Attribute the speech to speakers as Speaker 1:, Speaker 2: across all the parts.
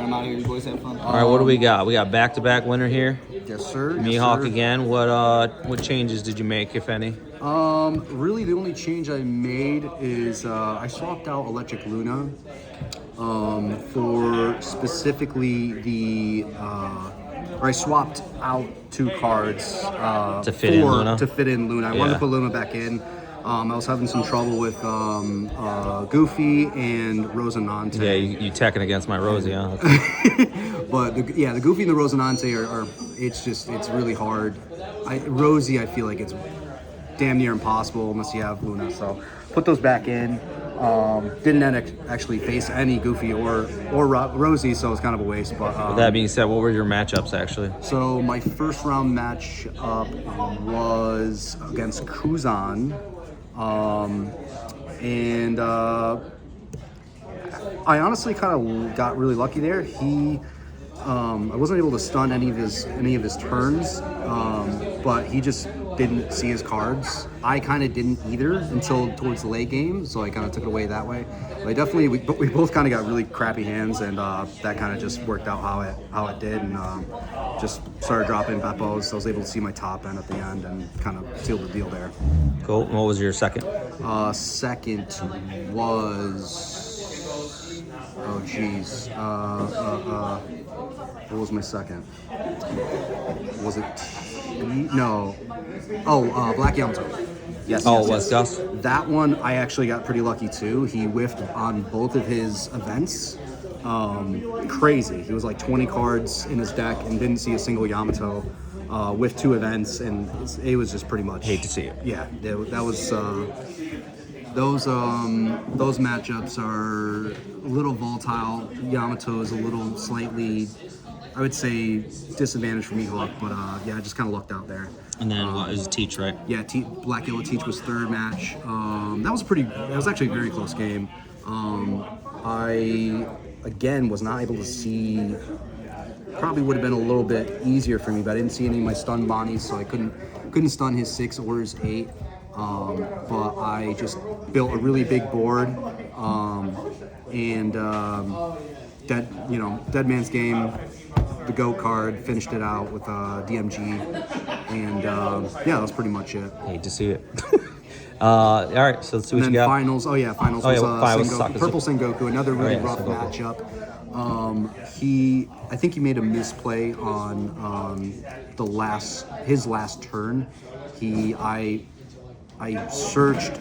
Speaker 1: I'm out here. You boys have fun.
Speaker 2: All right, what do we got? We got back-to-back winner here.
Speaker 3: Yes, sir.
Speaker 2: Mihawk
Speaker 3: yes, sir.
Speaker 2: again. What changes did you make, if any?
Speaker 3: Really, the only change I made is I swapped out Electric Luna for specifically or I swapped out 2 cards
Speaker 2: To fit in Luna?
Speaker 3: To fit in Luna. I wanted to put Luna back in. I was having some trouble with Goofy and Rosinante.
Speaker 2: Yeah, you teching against my Rosie, huh?
Speaker 3: But the Goofy and the Rosinante are it's really hard. Rosie, I feel like it's damn near impossible unless you have Luna. So put those back in. Didn't actually face any Goofy or Rosie, so it's kind of a waste. But
Speaker 2: With that being said, what were your matchups actually?
Speaker 3: so my first round match up was against Kuzan, and I honestly kind of got really lucky there. I wasn't able to stun any of his turns, but he just didn't see his cards. I kind of didn't either until towards the late game, so I kind of took it away that way. But we both kind of got really crappy hands, and that kind of just worked out how it did, and just started dropping Beppos. I was able to see my top end at the end and kind of sealed the deal there.
Speaker 2: Cool. What was your second?
Speaker 3: Second was what was my second? Was it no? Oh, Black Yamato. Yes.
Speaker 2: Oh,
Speaker 3: yes,
Speaker 2: it was Gus?
Speaker 3: That one I actually got pretty lucky too. He whiffed on both of his events. Crazy. He was like 20 cards in his deck and didn't see a single Yamato. With 2 events, and it was just pretty much.
Speaker 2: Hate to see it.
Speaker 3: Yeah, that was. Those matchups are a little volatile. Yamato is a little slightly, I would say, disadvantaged for Mihawk, but I just kind of lucked out there.
Speaker 2: And then what was Teach, right?
Speaker 3: Yeah, Black Yellow Teach was third match. That was actually a very close game. I again was not able to see. Probably would have been a little bit easier for me, but I didn't see any of my stun Bonnies, so I couldn't stun his 6 or his 8. But I just built a really big board, and Dead Man's Game, the Go card, finished it out with DMG, and that was pretty much it.
Speaker 2: Hate to see it. All right, so let's see what you got.
Speaker 3: Finals. Finals was Sengoku, Purple Sengoku, another really rough matchup. I think he made a misplay on his last turn. I searched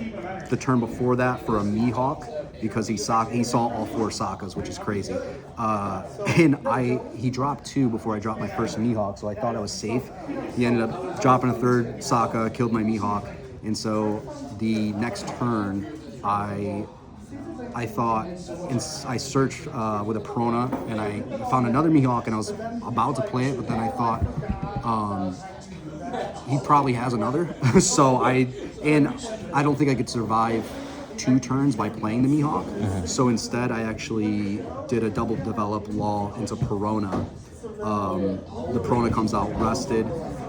Speaker 3: the turn before that for a Mihawk because he saw all 4 Sakas, which is crazy. And he dropped 2 before I dropped my first Mihawk, so I thought I was safe. He ended up dropping a 3rd Saka, killed my Mihawk, and so the next turn I thought, and I searched with a Perona, and I found another Mihawk, and I was about to play it, but then I thought he probably has another. So I don't think I could survive 2 turns by playing the Mihawk. Mm-hmm. So instead, I actually did a double develop lull into Perona. The Perona comes out rested,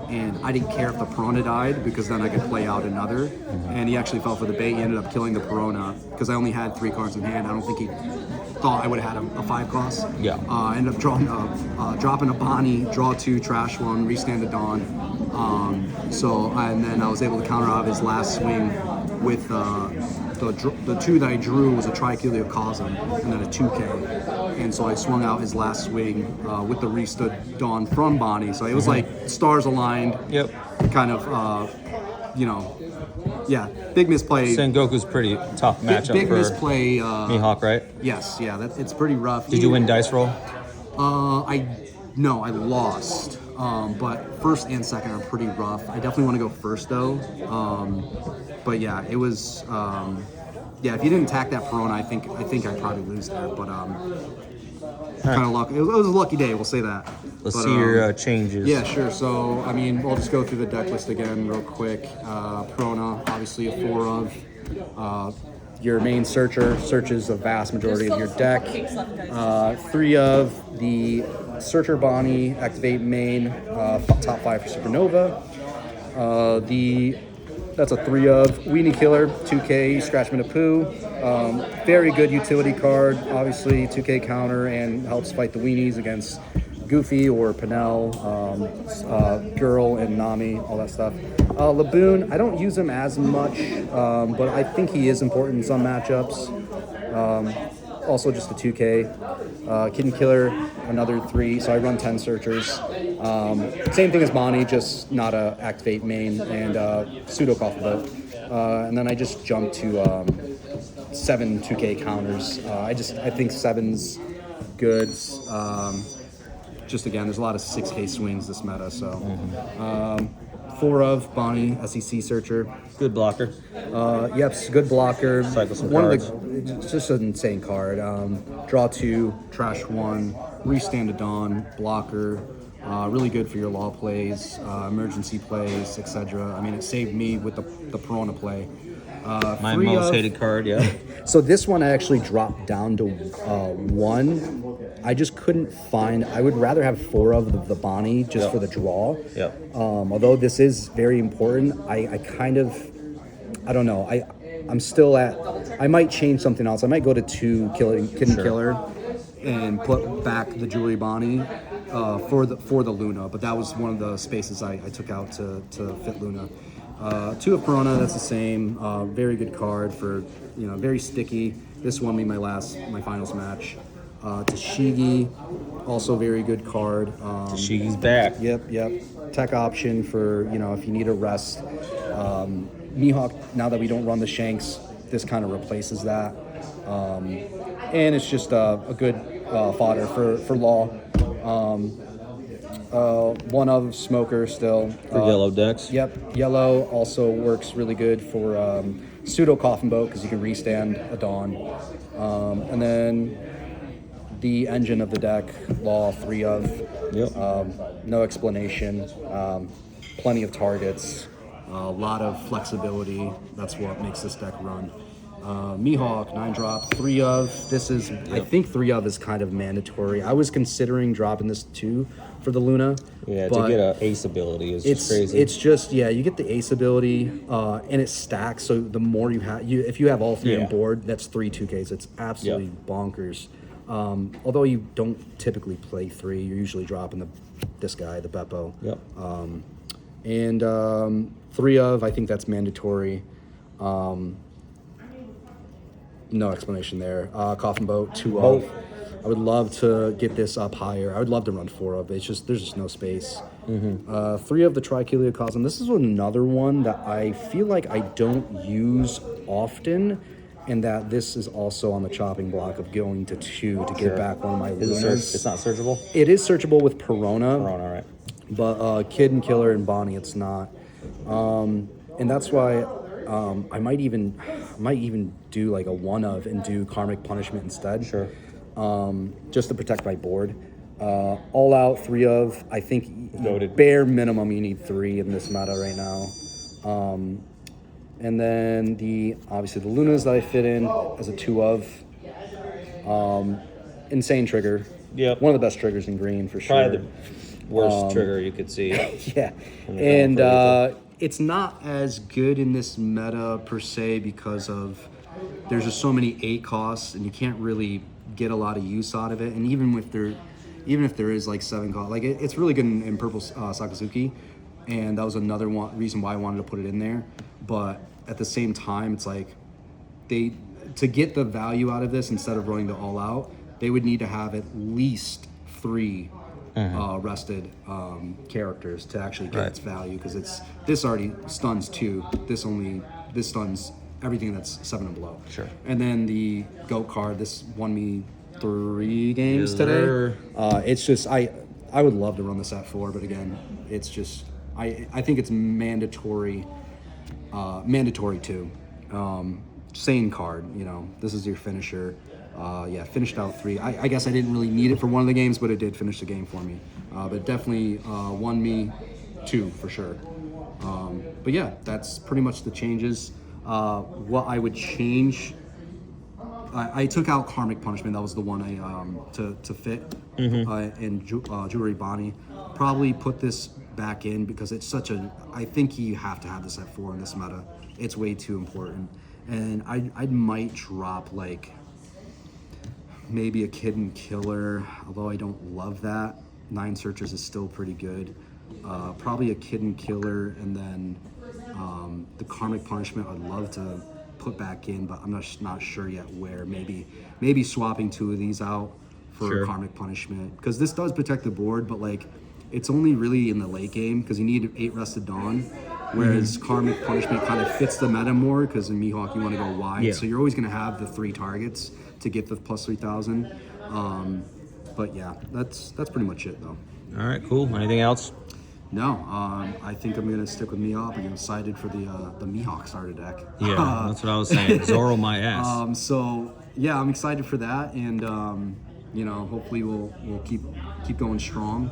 Speaker 3: and I didn't care if the Perona died because then I could play out another. Mm-hmm. And he actually fell for the bait. He ended up killing the Perona because I only had 3 cards in hand. I don't think he thought I would have had a 5 cost.
Speaker 2: Yeah.
Speaker 3: I ended up dropping a Bonnie, draw 2, trash 1, restand the Dawn. And then I was able to counter out his last swing with the 2 that I drew was a Trichilio Cosm and then a 2K. And so I swung out his last swing with the restood Dawn from Bonnie. So it was like stars aligned.
Speaker 2: Yep.
Speaker 3: Kind of, big misplay.
Speaker 2: Sengoku's pretty tough matchup
Speaker 3: big
Speaker 2: for
Speaker 3: misplay.
Speaker 2: Mihawk, right?
Speaker 3: Yes, it's pretty rough.
Speaker 2: Did you win dice roll?
Speaker 3: I lost. But first and second are pretty rough. I definitely want to go first though. But yeah, it was. If you didn't attack that Perona, I think I'd probably lose there. But kind of luck. It was a lucky day. We'll say that.
Speaker 2: Let's see your changes.
Speaker 3: Yeah, sure. So I mean, I'll just go through the deck list again real quick. Perona, obviously a 4 of. Your main searcher searches the vast majority of your deck. 3 of the Searcher Bonnie, activate main, top 5 for Supernova. The That's a 3 of. Weenie Killer, 2K, Scratchman of Pooh. Very good utility card. Obviously, 2K counter and helps fight the weenies against Goofy or Pinel, Girl and Nami, all that stuff. Laboon, I don't use him as much, but I think he is important in some matchups. Also just a 2K. Kid and Killer, another 3, so I run 10 searchers. Same thing as Bonnie, just not a activate main, and pseudo coffee boat. And then I just jumped to 7 2K counters. I think 7's good. Just again, there's a lot of 6K swings this meta, so 4 of Bonnie, SEC searcher.
Speaker 2: Good blocker.
Speaker 3: Yep, good blocker.
Speaker 2: Cycle some
Speaker 3: One
Speaker 2: cards.
Speaker 3: it's just an insane card. Draw 2, trash 1, restand a Dawn, blocker. Really good for your law plays, emergency plays, etc. I mean, it saved me with the Piranha play.
Speaker 2: My most hated card, yeah.
Speaker 3: So this one I actually dropped down to 1. I just couldn't find. I would rather have 4 of the Bonnie just for the draw.
Speaker 2: Yep.
Speaker 3: Although this is very important, I kind of, I don't know. I'm still at. I might change something else. I might go to 2 Kid and Killer, and put back the Jewelry Bonnie for the Luna. But that was one of the spaces I took out to fit Luna. 2 of Piranha, that's the same. Very good card for, very sticky. This won me my finals match. Tashigi, also very good card.
Speaker 2: Tashigi's back.
Speaker 3: Yep. Tech option for, if you need a rest. Mihawk, now that we don't run the Shanks, this kind of replaces that. And it's just a good fodder for Law. 1 of Smoker still.
Speaker 2: For yellow decks.
Speaker 3: Yep, yellow also works really good for pseudo coffin boat because you can restand a Dawn. And then the engine of the deck, Law, 3 of.
Speaker 2: Yep.
Speaker 3: No explanation. Plenty of targets. A lot of flexibility. That's what makes this deck run. Mihawk, 9 drop, 3 of. This is, I think 3 of is kind of mandatory. I was considering dropping this too for the Luna.
Speaker 2: Yeah, to get an ace ability is just crazy.
Speaker 3: It's just, you get the ace ability, and it stacks. So the more you have, if you have all 3 on board, that's 3 2Ks. It's absolutely bonkers. Although you don't typically play 3, you're usually dropping this guy, the Beppo.
Speaker 2: Yep.
Speaker 3: And 3 of, I think that's mandatory. No explanation there. Coffin boat, 2 of. I would love to get this up higher. I would love to run 4 of. It's just there's just no space. 3 of the Tricheliocosm. This is another one that I feel like I don't use often, and that this is also on the chopping block of going to 2 to get back one of my Lunas.
Speaker 2: It's not searchable?
Speaker 3: It is searchable with Piranha.
Speaker 2: Piranha, right.
Speaker 3: But Kid and Killer and Bonnie, it's not. And that's why I might even do like a 1 of and do Karmic Punishment instead.
Speaker 2: Sure.
Speaker 3: Just to protect my board. All out 3 of. I think
Speaker 2: Noted.
Speaker 3: Bare minimum you need 3 in this meta right now. And then obviously the Lunas that I fit in as a 2 of. Insane trigger.
Speaker 2: Yep.
Speaker 3: One of the best triggers in green for sure.
Speaker 2: Probably the worst trigger you could see.
Speaker 3: Yeah. And it's not as good in this meta per se because of there's just so many 8 costs and you can't really get a lot of use out of it. And even if there is like 7 costs, like it's really good in purple Sakazuki, and that was another reason why I wanted to put it in there. But at the same time, it's like to get the value out of this instead of running the all out, they would need to have at least 3 rested characters to actually get its value, because this already stuns 2. This stuns everything that's 7 and below.
Speaker 2: Sure.
Speaker 3: And then the GOAT card, this won me 3 games today. It's just I would love to run this at 4, but again, it's just I think it's mandatory too. Sane card, this is your finisher. Finished out 3. I guess I didn't really need it for one of the games, but it did finish the game for me. But definitely won me 2 for sure. But yeah, that's pretty much the changes. What I would change, I took out Karmic Punishment. That was the one to fit in Jewelry Bonnie. Probably put this back in because it's such a. I think you have to have this at 4 in this meta. It's way too important, and I might drop like maybe a Kid Killer, although I don't love that. 9 Searchers is still pretty good. Probably a Kid Killer, and then the Karmic Punishment I'd love to put back in, but I'm not sure yet where. Maybe swapping 2 of these out for Karmic Punishment, because this does protect the board, but like it's only really in the late game because you need 8 Rested Dawn, whereas Karmic Punishment kind of fits the meta more because in Mihawk you want to go wide, so you're always going to have the 3 targets to get the plus 3,000. But yeah, that's pretty much it though.
Speaker 2: All right, cool. Anything else?
Speaker 3: No, I think I'm gonna stick with Mihawk. I'm excited for the Mihawk starter deck.
Speaker 2: Yeah, that's what I was saying. Zoro my ass.
Speaker 3: So yeah, I'm excited for that, and you know, hopefully we'll keep going strong.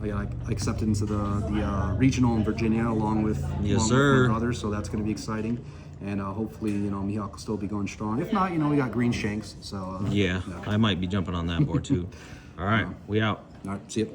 Speaker 3: I got accepted into the regional in Virginia along with my brother, so that's gonna be exciting. And hopefully, you know, Mihawk will still be going strong. If not, you know, we got Green Shanks. So
Speaker 2: yeah, I might be jumping on that board too. All right, we out.
Speaker 3: All right, see ya.